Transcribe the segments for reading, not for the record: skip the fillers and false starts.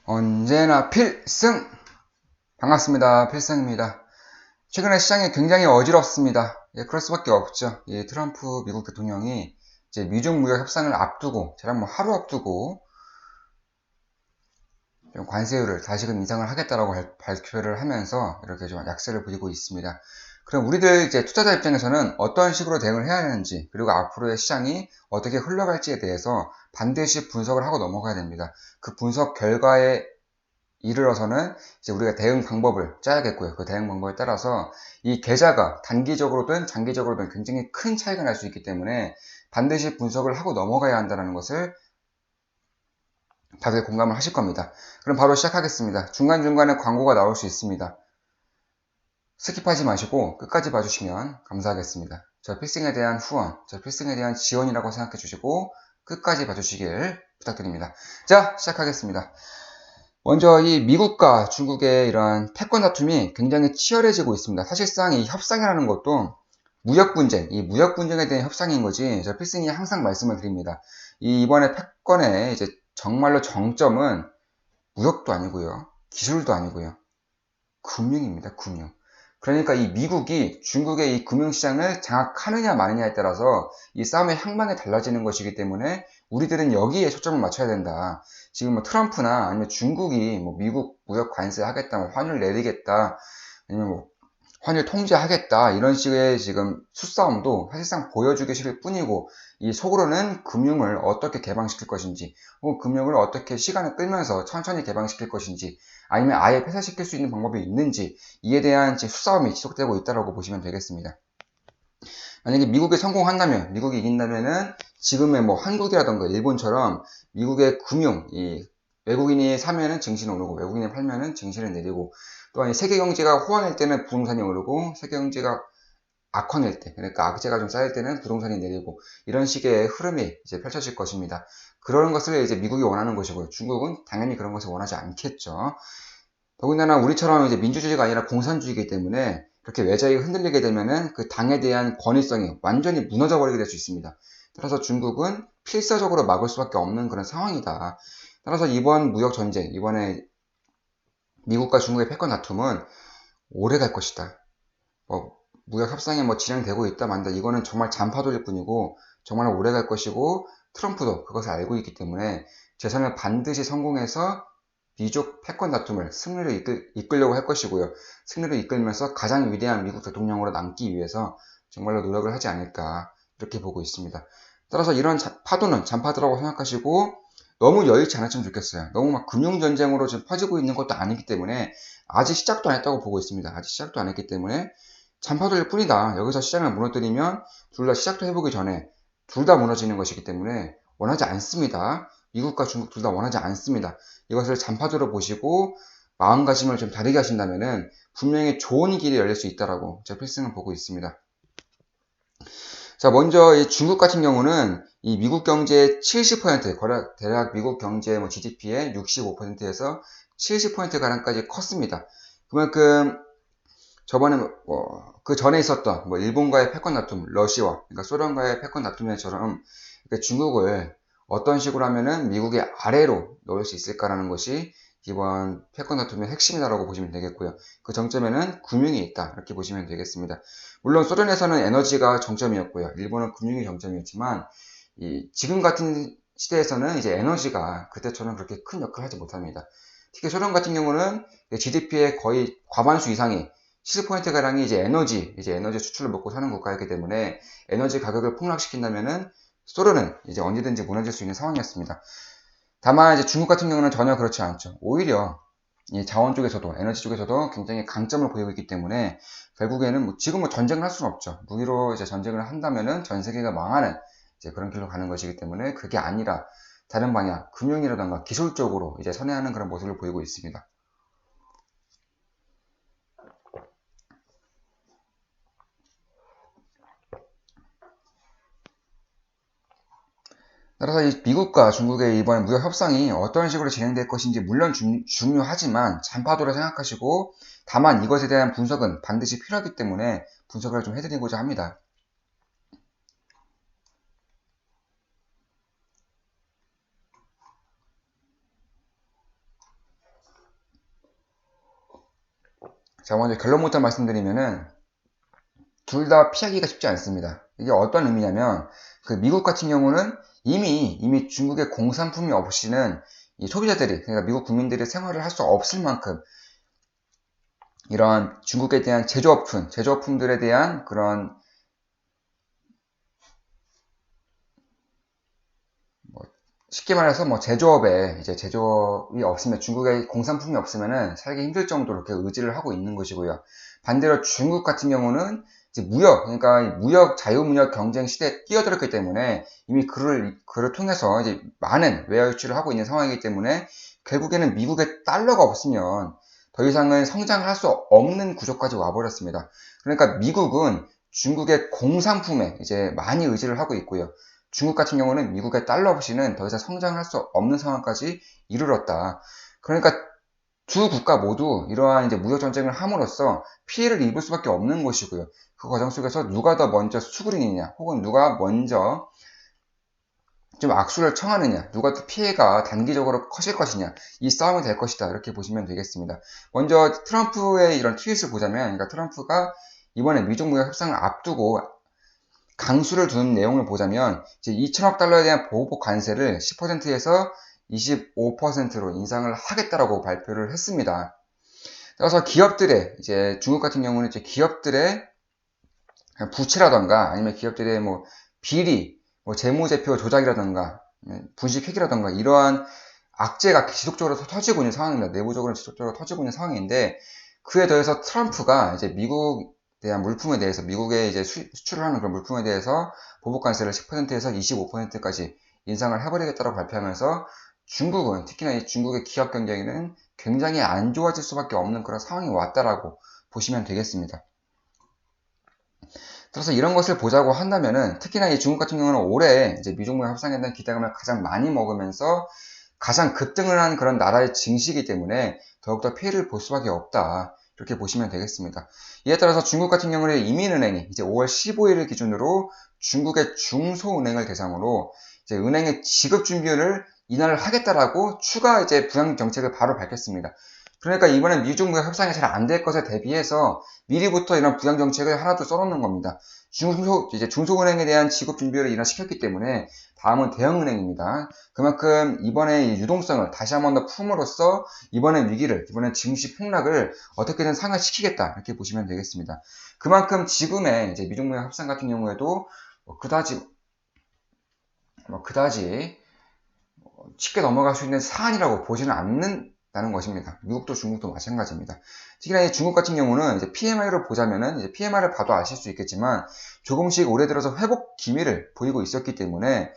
언제나 필승! 반갑습니다. 필승입니다. 최근에 시장이 굉장히 어지럽습니다. 예, 그럴 수밖에 없죠. 예, 트럼프 미국 대통령이 이제 미중 무역 협상을 앞두고, 대략 하루 앞두고, 좀 관세율을 다시금 인상을 하겠다라고 발표를 하면서 이렇게 좀 약세를 부리고 있습니다. 그럼 우리들 이제 투자자 입장에서는 어떤 식으로 대응을 해야 하는지, 그리고 앞으로의 시장이 어떻게 흘러갈지에 대해서 반드시 분석을 하고 넘어가야 됩니다. 그 분석 결과에 이르러서는 이제 우리가 대응 방법을 짜야겠고요. 그 대응 방법에 따라서 이 계좌가 단기적으로든 장기적으로든 굉장히 큰 차이가 날 수 있기 때문에 반드시 분석을 하고 넘어가야 한다는 것을 다들 공감을 하실 겁니다. 그럼 바로 시작하겠습니다. 중간중간에 광고가 나올 수 있습니다. 스킵하지 마시고 끝까지 봐주시면 감사하겠습니다. 저 필승에 대한 후원, 저 필승에 대한 지원이라고 생각해 주시고 끝까지 봐주시길 부탁드립니다. 자, 시작하겠습니다. 먼저 이 미국과 중국의 이런 패권 다툼이 굉장히 치열해지고 있습니다. 사실상 이 협상이라는 것도 무역 분쟁, 이 무역 분쟁에 대한 협상인 거지. 저 필승이 항상 말씀을 드립니다. 이번에 패권의 이제 정말로 정점은 무역도 아니고요, 기술도 아니고요, 금융입니다. 금융. 그러니까 이 미국이 중국의 이 금융시장을 장악하느냐 마느냐에 따라서 이 싸움의 향방이 달라지는 것이기 때문에 우리들은 여기에 초점을 맞춰야 된다. 지금 트럼프나 아니면 중국이 미국 무역 관세 하겠다, 환율 내리겠다, 아니면 환율 통제하겠다 이런 식의 지금 수싸움도 사실상 보여주기 싫을 뿐이고, 이 속으로는 금융을 어떻게 개방시킬 것인지, 혹은 금융을 어떻게 시간을 끌면서 천천히 개방시킬 것인지, 아니면 아예 폐쇄시킬 수 있는 방법이 있는지, 이에 대한 수싸움이 지속되고 있다고 보시면 되겠습니다. 만약에 미국이 성공한다면, 미국이 이긴다면은 지금의 한국이라던가 일본처럼 미국의 금융, 이 외국인이 사면은 증시는 오르고 외국인이 팔면은 증시는 내리고, 또한 세계 경제가 호황일 때는 부동산이 오르고 세계 경제가 악화일 때, 그러니까 악재가 좀 쌓일 때는 부동산이 내리고, 이런 식의 흐름이 이제 펼쳐질 것입니다. 그런 것을 이제 미국이 원하는 것이고요. 중국은 당연히 그런 것을 원하지 않겠죠. 더군다나 우리처럼 이제 민주주의가 아니라 공산주의이기 때문에 그렇게 외자가 흔들리게 되면은 그 당에 대한 권위성이 완전히 무너져 버리게 될 수 있습니다. 따라서 중국은 필사적으로 막을 수밖에 없는 그런 상황이다. 따라서 이번 무역 전쟁, 이번에 미국과 중국의 패권 다툼은 오래 갈 것이다. 무역 협상이 진행되고 있다 만다, 이거는 정말 잔파도일 뿐이고 정말 오래 갈 것이고, 트럼프도 그것을 알고 있기 때문에 재선을 반드시 성공해서 미국 패권 다툼을 승리로 이끌려고 할 것이고요. 승리로 이끌면서 가장 위대한 미국 대통령으로 남기 위해서 정말로 노력을 하지 않을까, 이렇게 보고 있습니다. 따라서 이런 파도는 잔파도라고 생각하시고 너무 여의치 않았으면 좋겠어요. 너무 금융전쟁으로 지금 퍼지고 있는 것도 아니기 때문에, 아직 시작도 안 했다고 보고 있습니다. 아직 시작도 안 했기 때문에 잔파도일 뿐이다. 여기서 시장을 무너뜨리면 둘 다 시작도 해보기 전에 둘 다 무너지는 것이기 때문에 원하지 않습니다. 미국과 중국 둘 다 원하지 않습니다. 이것을 잔파도로 보시고 마음가짐을 좀 다르게 하신다면은 분명히 좋은 길이 열릴 수 있다라고 제가 필승을 보고 있습니다. 자, 먼저 이 중국 같은 경우는 이 미국 경제의 70%, 대략 미국 경제 GDP의 65%에서 70%가량까지 컸습니다. 그만큼 저번에 그 전에 있었던 일본과의 패권 다툼, 러시아와, 그러니까 소련과의 패권 다툼에처럼 중국을 어떤 식으로 하면은 미국의 아래로 놓을 수 있을까라는 것이 이번 패권 다툼의 핵심이다라고 보시면 되겠고요. 그 정점에는 금융이 있다, 이렇게 보시면 되겠습니다. 물론 소련에서는 에너지가 정점이었고요, 일본은 금융이 정점이었지만, 지금 같은 시대에서는 이제 에너지가 그때처럼 그렇게 큰 역할을 하지 못합니다. 특히 소련 같은 경우는 GDP의 거의 과반수 이상이 70%가량이 이제 에너지 수출을 먹고 사는 국가였기 때문에 에너지 가격을 폭락시킨다면은 소련은 이제 언제든지 무너질 수 있는 상황이었습니다. 다만 이제 중국 같은 경우는 전혀 그렇지 않죠. 오히려 이 자원 쪽에서도, 에너지 쪽에서도 굉장히 강점을 보이고 있기 때문에 결국에는 지금 전쟁을 할 수는 없죠. 무기로 이제 전쟁을 한다면은 전 세계가 망하는 이제 그런 길로 가는 것이기 때문에, 그게 아니라 다른 방향, 금융이라던가 기술적으로 이제 선회하는 그런 모습을 보이고 있습니다. 따라서 이 미국과 중국의 이번 무역 협상이 어떤 식으로 진행될 것인지 물론 중요하지만 잔파도로 생각하시고, 다만 이것에 대한 분석은 반드시 필요하기 때문에 분석을 좀 해드리고자 합니다. 자, 먼저 결론부터 말씀드리면은 둘 다 피하기가 쉽지 않습니다. 이게 어떤 의미냐면 그 미국 같은 경우는 이미 중국의 공산품이 없이는 이 소비자들이, 그러니까 미국 국민들이 생활을 할 수 없을 만큼 이러한 중국에 대한 제조업품들에 대한 그런 쉽게 말해서 뭐 제조업에 이제 제조업이 없으면, 중국의 공산품이 없으면은 살기 힘들 정도로 이렇게 의지를 하고 있는 것이고요. 반대로 중국 같은 경우는 이제 그러니까 자유무역 경쟁 시대에 뛰어들었기 때문에 이미 그를 통해서 이제 많은 외화 유출을 하고 있는 상황이기 때문에 결국에는 미국의 달러가 없으면 더 이상은 성장을 할 수 없는 구조까지 와버렸습니다. 그러니까 미국은 중국의 공산품에 이제 많이 의지를 하고 있고요. 중국 같은 경우는 미국의 달러 없이는 더 이상 성장할 수 없는 상황까지 이르렀다. 그러니까 두 국가 모두 이러한 이제 무역 전쟁을 함으로써 피해를 입을 수밖에 없는 것이고요. 그 과정 속에서 누가 더 먼저 수그리느냐, 혹은 누가 먼저 좀 악수를 청하느냐, 누가 더 피해가 단기적으로 커질 것이냐, 이 싸움이 될 것이다. 이렇게 보시면 되겠습니다. 먼저 트럼프의 이런 트윗을 보자면, 그러니까 트럼프가 이번에 미중 무역 협상을 앞두고 강수를 두는 내용을 보자면 이제 2천억 달러에 대한 보복 관세를 10%에서 25%로 인상을 하겠다라고 발표를 했습니다. 따라서 기업들의, 이제 중국 같은 경우는 이제 기업들의 부채라던가 아니면 기업들의 뭐 비리, 뭐 재무제표 조작이라던가 분식회계라던가 이러한 악재가 지속적으로 터지고 있는 상황입니다. 내부적으로 지속적으로 터지고 있는 상황인데, 그에 더해서 트럼프가 이제 미국 대한 물품에 대해서, 미국에 이제 수출을 하는 그런 물품에 대해서 보복관세를 10%에서 25%까지 인상을 해버리겠다고 발표하면서 중국은, 특히나 이 중국의 기업 경쟁에는 굉장히 안 좋아질 수밖에 없는 그런 상황이 왔다라고 보시면 되겠습니다. 그래서 이런 것을 보자고 한다면은, 특히나 이 중국 같은 경우는 올해 이제 미중무역 협상에 대한 기대감을 가장 많이 먹으면서 가장 급등을 한 그런 나라의 증시이기 때문에 더욱더 피해를 볼 수밖에 없다. 이렇게 보시면 되겠습니다. 이에 따라서 중국 같은 경우는 이민은행이 이제 5월 15일을 기준으로 중국의 중소은행을 대상으로 이제 은행의 지급 준비율을 인하를 하겠다라고 추가 이제 부양 정책을 바로 밝혔습니다. 그러니까 이번엔 미중 무역 협상이 잘 안 될 것에 대비해서 미리부터 이런 부양 정책을 하나 더 써놓는 겁니다. 중소은행에 대한 지급 준비율을 인하시켰기 때문에 다음은 대형은행입니다. 그만큼 이번에 유동성을 다시 한 번 더 품으로써 이번엔 증시 폭락을 어떻게든 상회시키겠다, 이렇게 보시면 되겠습니다. 그만큼 지금의 이제 미중 무역 협상 같은 경우에도 그다지 쉽게 넘어갈 수 있는 사안이라고 보지는 않는다는 것입니다. 미국도 중국도 마찬가지입니다. 특히나 이 중국 같은 경우는 이제 PMI를 보자면은, 이제 PMI를 봐도 아실 수 있겠지만 조금씩 올해 들어서 회복 기미를 보이고 있었기 때문에,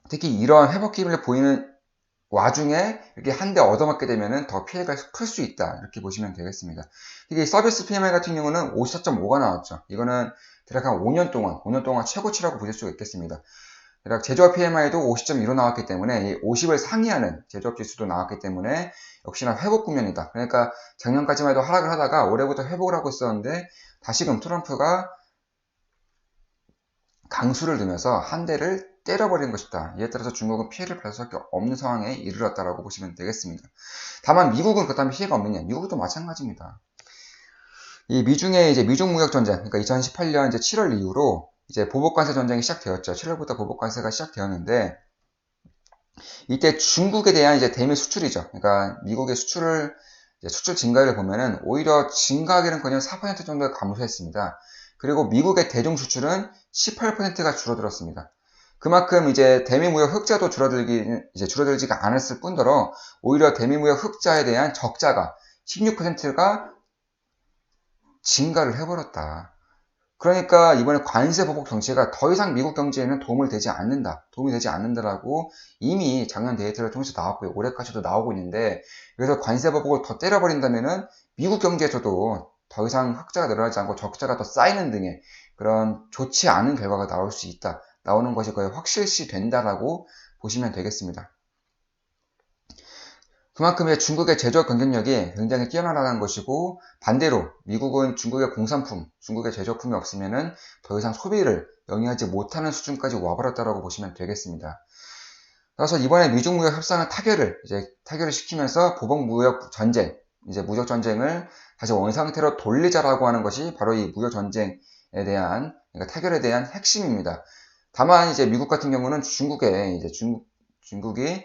특히 이러한 회복 기미를 보이는 와중에 이렇게 한 대 얻어맞게 되면은 더 피해가 클 수 있다, 이렇게 보시면 되겠습니다. 이게 서비스 PMI 같은 경우는 54.5가 나왔죠. 이거는 대략 한 5년 동안 최고치라고 보실 수가 있겠습니다. 대략 제조업 PMI도 50.2로 나왔기 때문에 50을 상회하는 제조업 지수도 나왔기 때문에 역시나 회복 국면이다. 그러니까 작년까지만 해도 하락을 하다가 올해부터 회복을 하고 있었는데 다시금 트럼프가 강수를 두면서 한 대를 때려버린 것이다. 이에 따라서 중국은 피해를 받을 수밖에 없는 상황에 이르렀다라고 보시면 되겠습니다. 다만 미국은 그렇다면 피해가 없느냐? 미국도 마찬가지입니다. 이 미중의 이제 미중 무역 전쟁, 그러니까 2018년 이제 7월 이후로 이제 보복관세 전쟁이 시작되었죠. 7월부터 보복관세가 시작되었는데, 이때 중국에 대한 이제 대미 수출이죠. 그러니까 미국의 수출 증가율을 보면은 오히려 증가하기는커녕 4% 정도 감소했습니다. 그리고 미국의 대중 수출은 18%가 줄어들었습니다. 그만큼 이제 대미 무역 흑자도 줄어들지가 않았을 뿐더러 오히려 대미 무역 흑자에 대한 적자가 16%가 증가를 해버렸다. 그러니까 이번에 관세 보복 정책가 더 이상 미국 경제에는 도움이 되지 않는다라고 이미 작년 데이터를 통해서 나왔고요. 올해까지도 나오고 있는데, 그래서 관세 보복을 더 때려버린다면은 미국 경제에서도 더 이상 흑자가 늘어나지 않고 적자가 더 쌓이는 등의 그런 좋지 않은 결과가 나오는 것이 거의 확실시 된다라고 보시면 되겠습니다. 그만큼 중국의 제조업 경쟁력이 굉장히 뛰어나다는 것이고, 반대로 미국은 중국의 공산품, 중국의 제조품이 없으면은 더 이상 소비를 영위하지 못하는 수준까지 와버렸다고 보시면 되겠습니다. 따라서 이번에 미중 무역 협상은 타결을 시키면서 보복 무역 전쟁, 이제 무역 전쟁을 다시 원상태로 돌리자라고 하는 것이 바로 이 무역 전쟁에 대한, 그러니까 타결에 대한 핵심입니다. 다만 이제 미국 같은 경우는 중국에 이제 중국이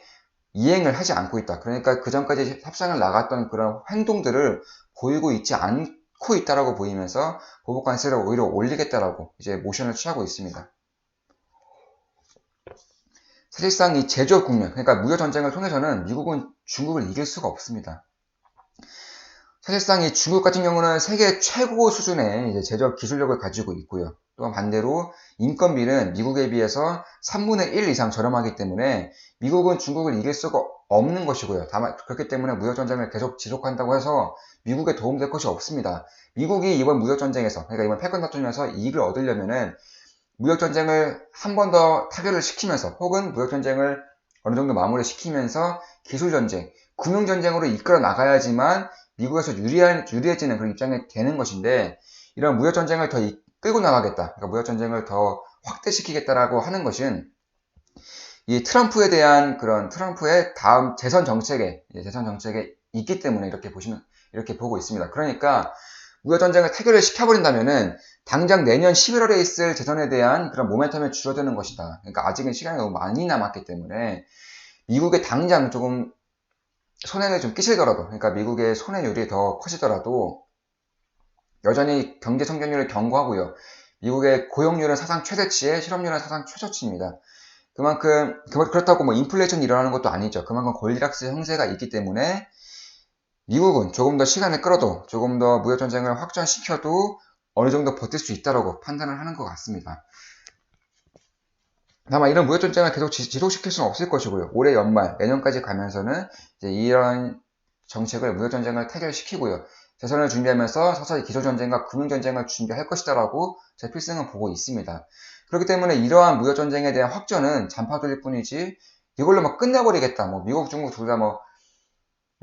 이행을 하지 않고 있다. 그러니까 그 전까지 협상을 나갔던 그런 행동들을 보이고 있지 않고 있다라고 보이면서 보복 관세를 오히려 올리겠다라고 이제 모션을 취하고 있습니다. 사실상 이 제조업 국면, 그러니까 무역 전쟁을 통해서는 미국은 중국을 이길 수가 없습니다. 사실상 이 중국 같은 경우는 세계 최고 수준의 이제 제조업 기술력을 가지고 있고요. 또한 반대로 인건비는 미국에 비해서 3분의 1 이상 저렴하기 때문에 미국은 중국을 이길 수가 없는 것이고요. 다만 그렇기 때문에 무역 전쟁을 계속 지속한다고 해서 미국에 도움될 것이 없습니다. 미국이 이번 무역 전쟁에서, 그러니까 이번 패권 다툼에서 이익을 얻으려면은 무역 전쟁을 한 번 더 타결을 시키면서, 혹은 무역 전쟁을 어느 정도 마무리시키면서 기술 전쟁, 금융 전쟁으로 이끌어 나가야지만 미국에서 유리해지는 그런 입장이 되는 것인데, 이런 무역 전쟁을 더 끌고 나가겠다, 그러니까 무역 전쟁을 더 확대시키겠다라고 하는 것은 이 트럼프에 대한 그런 트럼프의 다음 재선 정책에 있기 때문에 이렇게 보고 있습니다. 그러니까 무역 전쟁을 타결을 시켜버린다면은 당장 내년 11월에 있을 재선에 대한 그런 모멘텀이 줄어드는 것이다. 그러니까 아직은 시간이 너무 많이 남았기 때문에 미국에 당장 조금 손해를 좀 끼치더라도, 그러니까 미국의 손해율이 더 커지더라도 여전히 경제 성장률을 견고하고요. 미국의 고용률은 사상 최대치에 실업률은 사상 최저치입니다. 그렇다고 뭐 인플레이션이 일어나는 것도 아니죠. 그만큼 골디락스 형세가 있기 때문에 미국은 조금 더 시간을 끌어도, 조금 더 무역 전쟁을 확전시켜도 어느 정도 버틸 수 있다고 판단을 하는 것 같습니다. 다만 이런 무역 전쟁을 계속 지속시킬 수는 없을 것이고요. 올해 연말, 내년까지 가면서는 이제 이런 정책을, 무역 전쟁을 타결시키고요. 대선을 준비하면서 서서히 기술 전쟁과 금융 전쟁을 준비할 것이다라고 제 필승은 보고 있습니다. 그렇기 때문에 이러한 무역 전쟁에 대한 확전은 잔파 돌릴 뿐이지 이걸로 막 끝내버리겠다, 뭐 미국, 중국 둘 다 뭐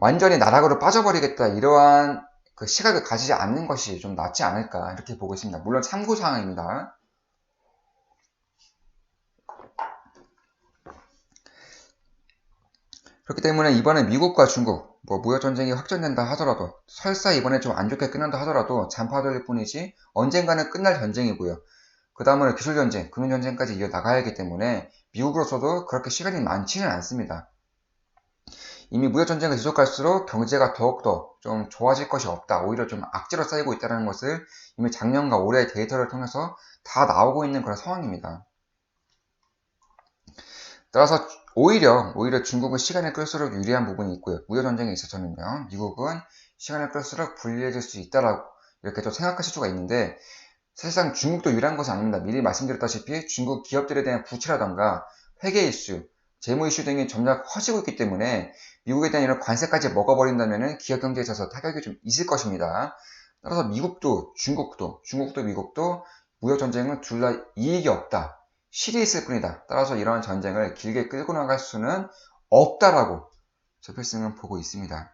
완전히 나락으로 빠져버리겠다, 이러한 그 시각을 가지지 않는 것이 좀 낫지 않을까, 이렇게 보고 있습니다. 물론 참고사항입니다. 그렇기 때문에 이번에 미국과 중국, 뭐 무역전쟁이 확전된다 하더라도, 설사 이번에 좀 안 좋게 끝난다 하더라도 잔파 돌릴 뿐이지 언젠가는 끝날 전쟁이고요. 그 다음으로 기술전쟁, 금융전쟁까지 이어나가야 하기 때문에 미국으로서도 그렇게 시간이 많지는 않습니다. 이미 무역전쟁을 지속할수록 경제가 더욱더 좀 좋아질 것이 없다, 오히려 좀 악재로 쌓이고 있다는 것을 이미 작년과 올해의 데이터를 통해서 다 나오고 있는 그런 상황입니다. 따라서 오히려 중국은 시간을 끌수록 유리한 부분이 있고요. 무역전쟁에 있어서는요, 미국은 시간을 끌수록 불리해질 수 있다라고 이렇게 좀 생각하실 수가 있는데, 사실상 중국도 유리한 것은 아닙니다. 미리 말씀드렸다시피 중국 기업들에 대한 부채라던가 회계 이슈, 재무 이슈 등이 점점 커지고 있기 때문에 미국에 대한 이런 관세까지 먹어버린다면 기업 경제에 있어서 타격이 좀 있을 것입니다. 따라서 미국도 중국도 미국도 무역 전쟁은 둘 다 이익이 없다, 실이 있을 뿐이다. 따라서 이러한 전쟁을 길게 끌고 나갈 수는 없다라고 저 필승은 보고 있습니다.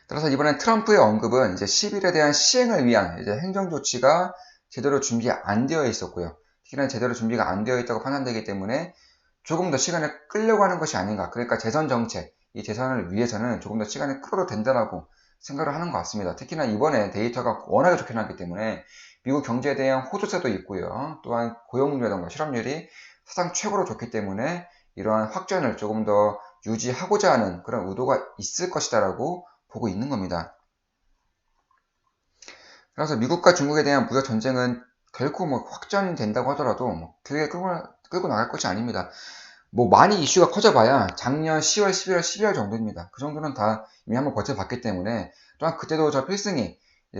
따라서 이번엔 트럼프의 언급은 이제 10일에 대한 시행을 위한 이제 행정조치가 제대로 준비 안 되어 있었고요. 특히나 제대로 준비가 안 되어 있다고 판단되기 때문에 조금 더 시간을 끌려고 하는 것이 아닌가. 그러니까 재선 정책, 이 재선을 위해서는 조금 더 시간을 끌어도 된다라고 생각을 하는 것 같습니다. 특히나 이번에 데이터가 워낙에 좋게 나왔기 때문에 미국 경제에 대한 호조세도 있고요. 또한 고용률이라던가 실업률이 사상 최고로 좋기 때문에 이러한 확전을 조금 더 유지하고자 하는 그런 의도가 있을 것이다라고 보고 있는 겁니다. 그래서 미국과 중국에 대한 무역 전쟁은 결코 뭐 확전된다고 하더라도 뭐 길게 끌고 나갈 것이 아닙니다. 뭐 많이 이슈가 커져봐야 작년 10월, 11월, 12월 정도입니다. 그 정도는 다 이미 한번 버텨봤기 때문에, 또한 그때도 저 필승이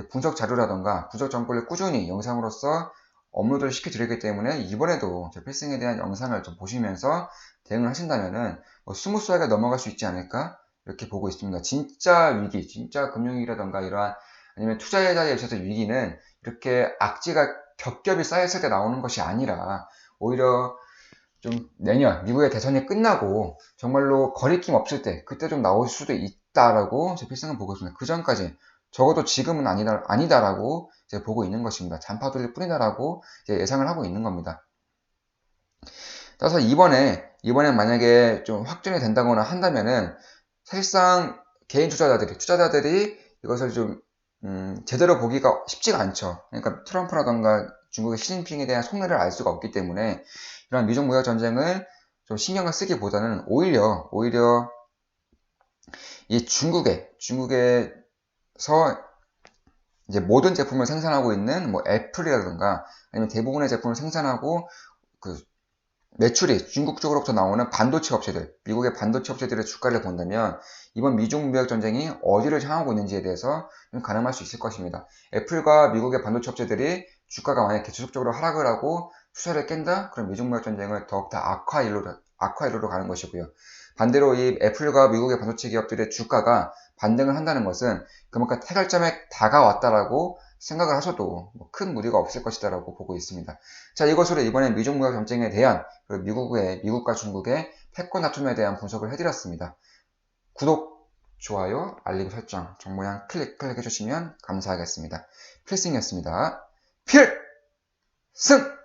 분석 자료라던가 분석 정보를 꾸준히 영상으로서 업로드를 시켜드리기 때문에 이번에도 저 필승에 대한 영상을 좀 보시면서 대응을 하신다면은 뭐 스무스하게 넘어갈 수 있지 않을까, 이렇게 보고 있습니다. 진짜 위기, 진짜 금융위기라던가 이러한, 아니면 투자자에 있어서 위기는 이렇게 악재가 겹겹이 쌓였을 때 나오는 것이 아니라 오히려 좀 내년 미국의 대선이 끝나고 정말로 거리낌 없을 때, 그때 좀 나올 수도 있다라고 제 필승은 보고 있습니다. 그 전까지 적어도 지금은 아니다라고 제가 보고 있는 것입니다. 잔파 돌릴 뿐이다라고 예상을 하고 있는 겁니다. 따라서 이번에 만약에 좀 확정이 된다거나 한다면은 사실상 개인 투자자들이 이것을 좀 제대로 보기가 쉽지가 않죠. 그러니까 트럼프라던가 중국의 시진핑에 대한 속내를 알 수가 없기 때문에 이런 미중 무역 전쟁을 좀 신경을 쓰기보다는 오히려 이 중국에서 이제 모든 제품을 생산하고 있는 뭐 애플이라든가 아니면 대부분의 제품을 생산하고 그 매출이 중국 쪽으로부터 나오는 반도체 업체들, 미국의 반도체 업체들의 주가를 본다면 이번 미중 무역 전쟁이 어디를 향하고 있는지에 대해서 좀 가늠할 수 있을 것입니다. 애플과 미국의 반도체 업체들이 주가가 만약에 계속적으로 하락을 하고 추세를 깬다? 그럼 미중 무역 전쟁을 더욱더 악화일로로 가는 것이고요. 반대로 이 애플과 미국의 반도체 기업들의 주가가 반등을 한다는 것은 그만큼 태갈점에 다가왔다라고 생각을 하셔도 큰 무리가 없을 것이다라고 보고 있습니다. 자, 이것으로 이번에 미중 무역 전쟁에 대한 미국과 중국의 패권 다툼에 대한 분석을 해드렸습니다. 구독, 좋아요, 알림 설정, 정모양 클릭해주시면 감사하겠습니다. 필승이었습니다. 필승!